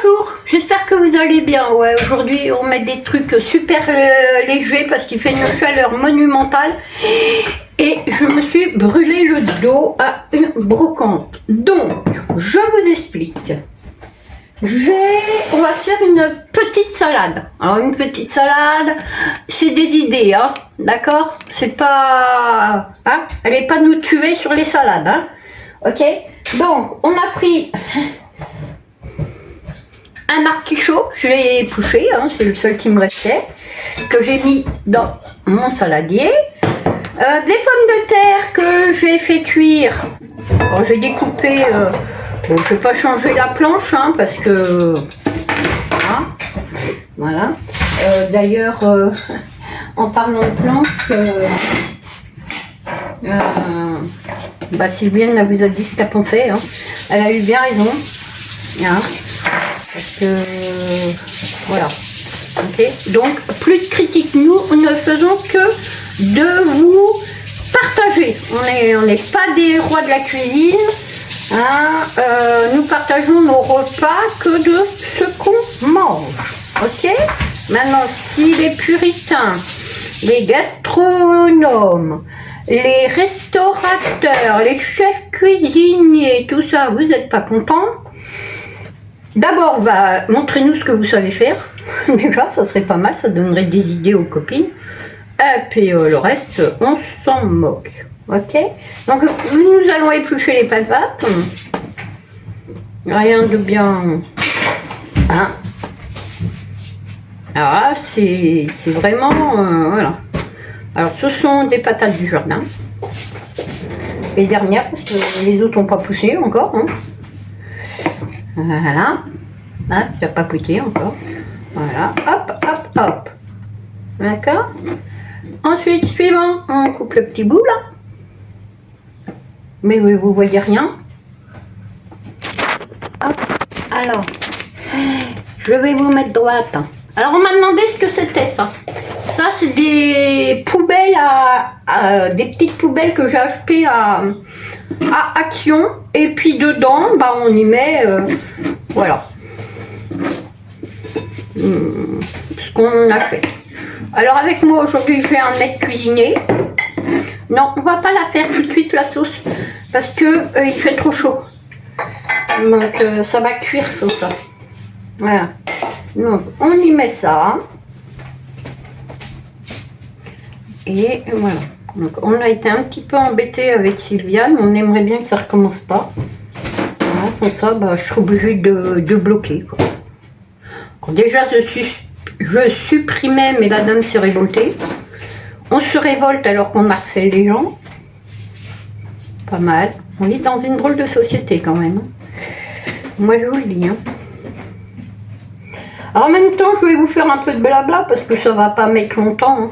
Bonjour, j'espère que vous allez bien. Ouais, aujourd'hui on met des trucs super légers parce qu'il fait une chaleur monumentale et je me suis brûlé le dos à une brocante. Donc, je vous explique. On va se faire une petite salade. Alors une petite salade, c'est des idées, hein, d'accord? C'est pas, hein, allez pas nous tuer sur les salades, hein, ok? Donc on a pris un artichaut, je l'ai épluché, hein, c'est le seul qui me restait, que j'ai mis dans mon saladier. Des pommes de terre que j'ai fait cuire. Alors j'ai découpé. Bon, je vais pas changer la planche, hein, parce que voilà. D'ailleurs, en parlant de planche, Sylviane vous a dit ce qu'elle pensait. Hein. Elle a eu bien raison. Hein, parce que voilà. Ok. Donc plus de critiques. Nous ne faisons que de vous partager. On n'est pas des rois de la cuisine. Hein, nous partageons nos repas que de ce qu'on mange. Ok. Maintenant, si les puritains, les gastronomes, les restaurateurs, les chefs cuisiniers, tout ça, vous n'êtes pas contents, d'abord, montrez-nous ce que vous savez faire. Déjà, ça serait pas mal, ça donnerait des idées aux copines. Et puis le reste, on s'en moque. Ok? Donc, nous allons éplucher les patates. Rien de bien. Hein? Alors là, c'est vraiment. Voilà. Alors, ce sont des patates du jardin. Les dernières, parce que les autres n'ont pas poussé encore. Hein. Voilà. Là, ça n'a pas poussé encore. Voilà. Hop, hop, hop. D'accord? Ensuite, suivant, on coupe le petit bout là. Mais vous voyez rien. Hop. Alors, je vais vous mettre droite. Alors, on m'a demandé ce que c'était ça. Ça, c'est des poubelles des petites poubelles que j'ai achetées à Action. Et puis dedans, on y met, voilà, ce qu'on achète. Alors avec moi aujourd'hui, je vais en mettre cuisiner. Non, on va pas la faire tout de suite la sauce parce que il fait trop chaud. Donc ça va cuire ça. Voilà. Donc on y met ça. Et voilà. Donc on a été un petit peu embêté avec Sylviane. On aimerait bien que ça recommence pas. Voilà, sans ça, je serai obligée de bloquer. Quoi. Alors, déjà je supprimais, mais la dame s'est révoltée. On se révolte alors qu'on harcèle les gens. Pas mal. On est dans une drôle de société quand même. Moi je vous le dis. Hein. Alors, en même temps, je vais vous faire un peu de blabla parce que ça va pas mettre longtemps. Hein.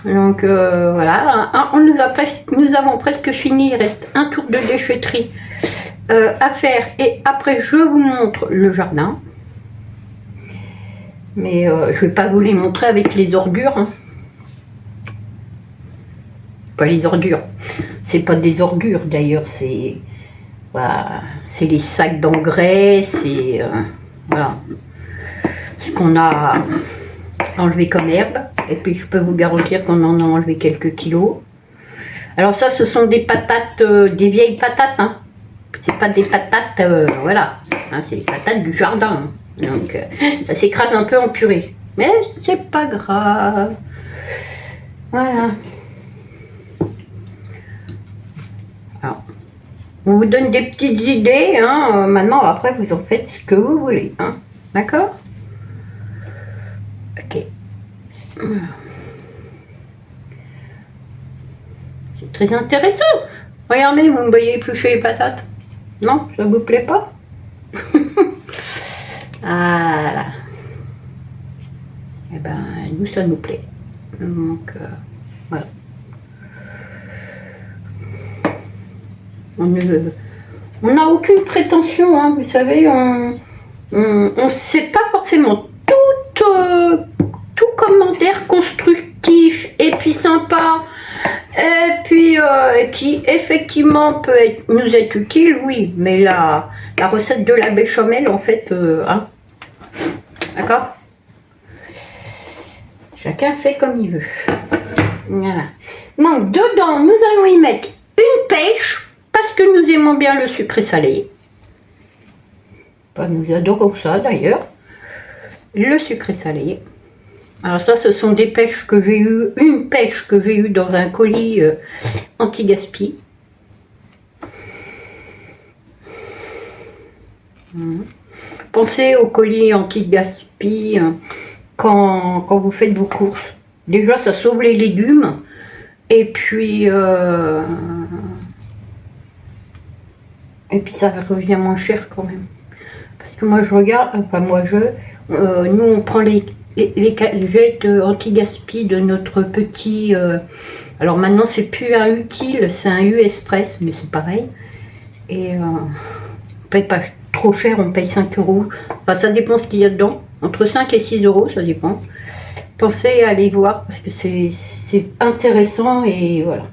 Donc voilà. Nous avons presque fini. Il reste un tour de déchetterie à faire. Et après, je vous montre le jardin. Mais je vais pas vous les montrer avec les ordures. Hein. Pas les ordures. C'est pas des ordures d'ailleurs. C'est les sacs d'engrais. C'est voilà. Ce qu'on a enlevé comme herbe. Et puis je peux vous garantir qu'on en a enlevé quelques kilos. Alors ça, ce sont des patates, des vieilles patates. Hein. C'est pas des patates, voilà. Hein, c'est des patates du jardin. Donc ça s'écrase un peu en purée. Mais c'est pas grave. Voilà. Alors, on vous donne des petites idées. Hein. Maintenant, après, vous en faites ce que vous voulez. Hein. D'accord? Ok. C'est très intéressant. Regardez, vous me voyez éplucher les patates. Non, ça vous plaît pas? Voilà. Et nous, ça nous plaît. Donc, voilà. On n'a aucune prétention, hein, vous savez, on sait pas forcément tout commentaire constructif et puis sympa et puis qui effectivement peut nous être utile, oui, mais la recette de la béchamel en fait, hein, D'accord? Chacun fait comme il veut. Voilà. Donc, dedans, nous allons y mettre une pêche, parce que nous aimons bien le sucré salé. Enfin, nous adorons ça d'ailleurs. Le sucré salé. Alors ça, ce sont des pêches que j'ai eues, une pêche que j'ai eue dans un colis anti-gaspi. Pensez au colis anti-gaspi quand vous faites vos courses. Déjà, ça sauve les légumes. Et puis ça revient moins cher quand même. Parce que moi, je regarde, enfin moi, nous, on prend les cagettes anti-gaspi de notre petit... alors maintenant, c'est plus un utile, c'est un US-Press, mais c'est pareil. Et on paye pas trop cher, on paye 5 €. Enfin, ça dépend ce qu'il y a dedans. Entre 5 et 6 €, ça dépend. Pensez à aller voir, parce que c'est intéressant, et voilà.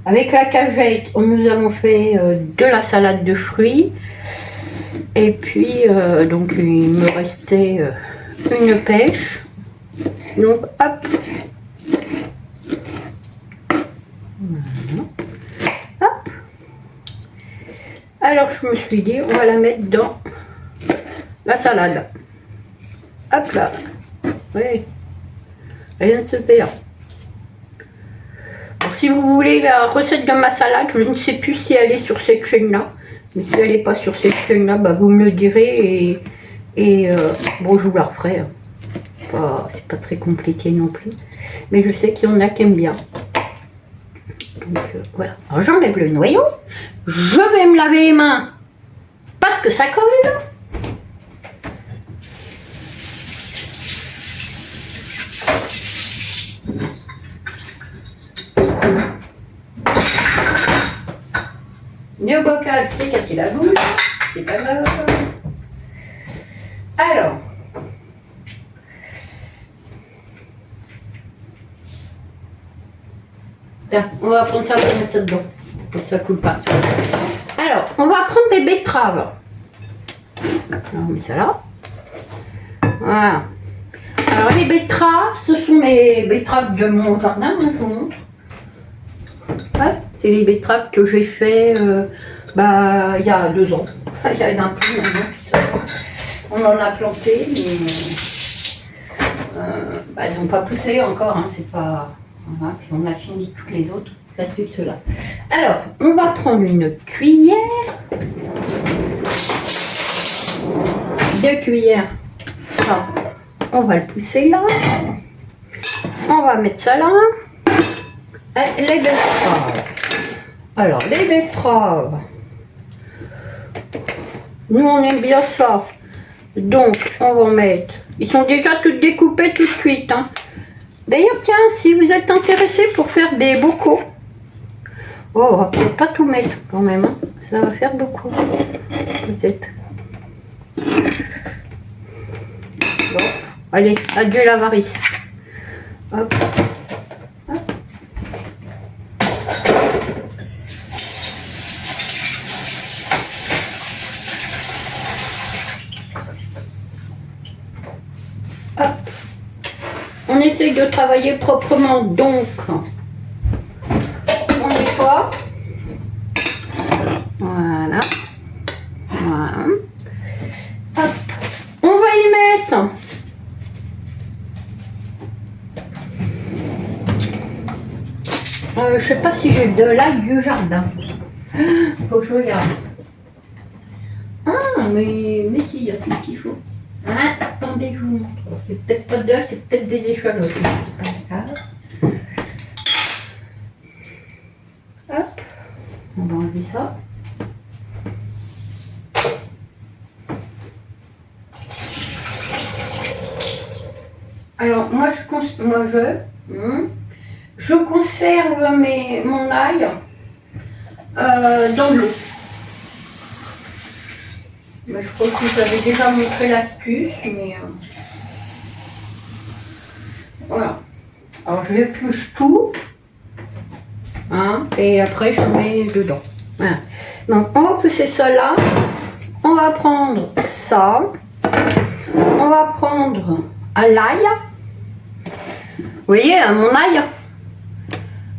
Avec la cagette, nous avons fait de la salade de fruits. Et puis, donc, il me restait une pêche. Donc, hop. Voilà. Hop. Alors, je me suis dit, on va la mettre dans la salade. Hop là. Oui. Rien ne se perd. Alors, si vous voulez la recette de ma salade, je ne sais plus si elle est sur cette chaîne-là. Mais si elle n'est pas sur cette chaîne-là, bah, vous me le direz et bon, je vous la referai. C'est pas très compliqué non plus. Mais je sais qu'il y en a qui aiment bien. Donc voilà. Alors j'enlève le noyau. Je vais me laver les mains parce que ça colle. Le bocal s'est cassé la bouche. C'est pas grave. Alors. Tiens, on va prendre ça, on va mettre ça dedans. Pour que ça coule pas. Alors, on va prendre des betteraves. On met ça là. Voilà. Alors, les betteraves, ce sont les betteraves de mon jardin, je vous montre. Ouais, c'est les betteraves que j'ai fait il y a 2 ans. Il y a un peu maintenant. On en a planté, mais elles n'ont pas poussé encore. Hein, c'est pas. Voilà, puis on a fini toutes les autres. Il ne reste plus que ceux-là. Alors, on va prendre une cuillère. 2 cuillères. Ça, on va le pousser là. On va mettre ça là. Et les betteraves. Alors, les betteraves. Nous, on aime bien ça. Donc, on va en mettre. Ils sont déjà toutes découpées, toutes cuites. Hein. D'ailleurs, tiens, si vous êtes intéressé pour faire des bocaux, on va peut-être pas tout mettre quand même. Hein. Ça va faire beaucoup. Peut-être. Bon, allez, adieu l'avarice. Hop. Hop. Hop. On essaye de travailler proprement, donc on nettoie. Voilà. Voilà. Hop. On va y mettre je sais pas si j'ai de l'ail du jardin. Faut que je regarde. Ah, mais si, il y a tout ce qu'il faut. Ah, attendez, je vous montre. C'est peut-être pas de l'ail, c'est peut-être des échalotes. Hop, on va enlever ça. Alors, moi je conserve mon ail dans de l'eau. Mais je crois que vous avez déjà montré l'astuce, mais voilà. Alors je épluche tout, hein, et après je mets dedans. Voilà. Donc on va pousser ça là. On va prendre ça. On va prendre l'ail. Vous voyez, mon ail.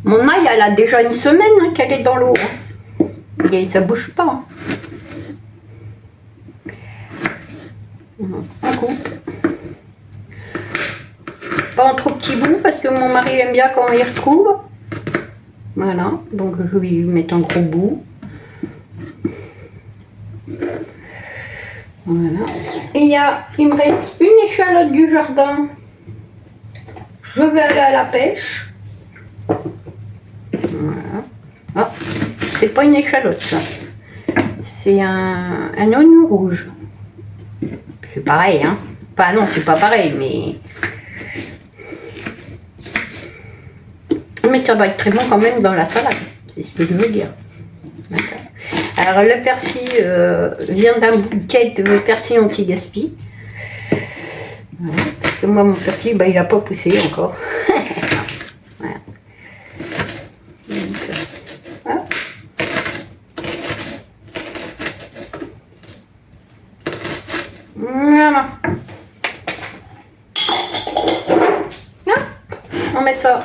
Mon ail, elle a déjà une semaine qu'elle est dans l'eau. Et ça bouge pas. On coupe. Pas en trop petits bouts parce que mon mari aime bien quand il retrouve. Voilà, donc je vais lui mettre un gros bout. Voilà. Et il me reste une échalote du jardin. Je vais aller à la pêche. Voilà. Ah, c'est pas une échalote ça. C'est un oignon rouge. C'est pareil, hein. Enfin non, c'est pas pareil, mais ça va être très bon quand même dans la salade. C'est ce que je veux dire. Alors le persil vient d'un bouquet de persil anti-gaspi. Voilà. Parce que moi mon persil, il n'a pas poussé encore. Voilà. Donc, voilà. Voilà. On met ça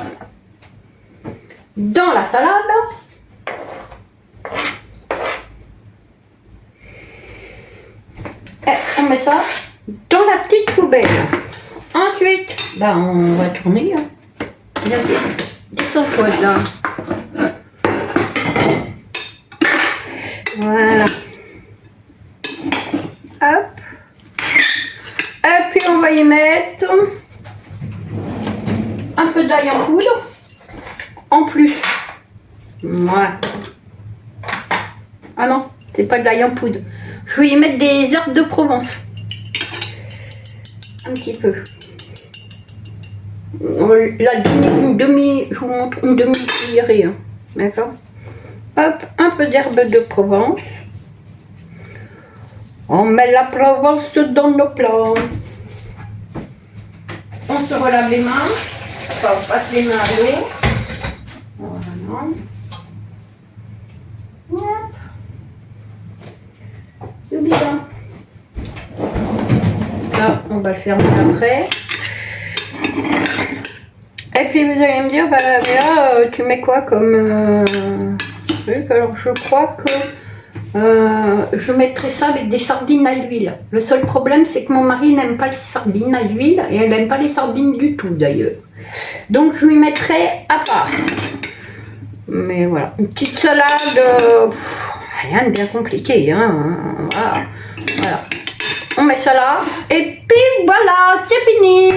dans la salade. Et on met ça dans la petite poubelle. Ensuite, on va tourner. Descends-toi là. Voilà. Hop. Et puis on va y mettre un peu d'ail en poudre. En plus. Voilà. Ah non, c'est pas de l'ail en poudre. Je vais y mettre des herbes de Provence. Un petit peu. Je vous montre une demi-cuillerée. Hein. D'accord. Hop, un peu d'herbe de Provence. On met la Provence dans nos plats. On se relave les mains. Enfin, on passe les mains à l'eau. Voilà. C'est bien. Ça, on va le fermer après. Et puis vous allez me dire, Léa, tu mets quoi comme truc? Alors je crois que je mettrai ça avec des sardines à l'huile. Le seul problème, c'est que mon mari n'aime pas les sardines à l'huile et elle n'aime pas les sardines du tout d'ailleurs. Donc je lui mettrai à part. Mais voilà, une petite salade, rien de bien compliqué. Hein. Voilà. On met ça là et puis voilà, c'est fini.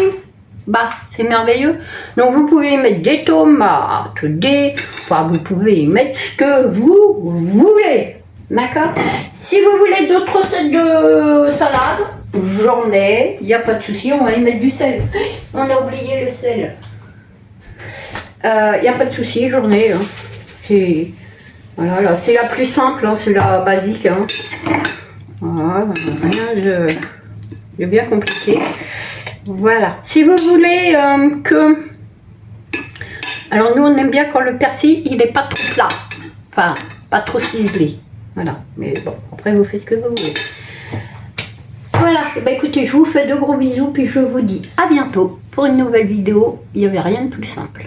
C'est merveilleux. Donc vous pouvez y mettre des tomates, vous pouvez y mettre ce que vous voulez. D'accord. Si vous voulez d'autres recettes de salade, j'en ai, il n'y a pas de souci, on va y mettre du sel. On a oublié le sel. Il n'y a pas de souci, j'en ai. Hein. Voilà, c'est la plus simple, c'est la basique. Hein. Voilà, rien de bien compliqué. Voilà. Si vous voulez que... Alors nous on aime bien quand le persil il n'est pas trop plat. Enfin, pas trop ciselé. Voilà. Mais bon, après vous faites ce que vous voulez. Voilà. Écoutez, je vous fais de gros bisous puis je vous dis à bientôt pour une nouvelle vidéo. Il n'y avait rien de plus simple.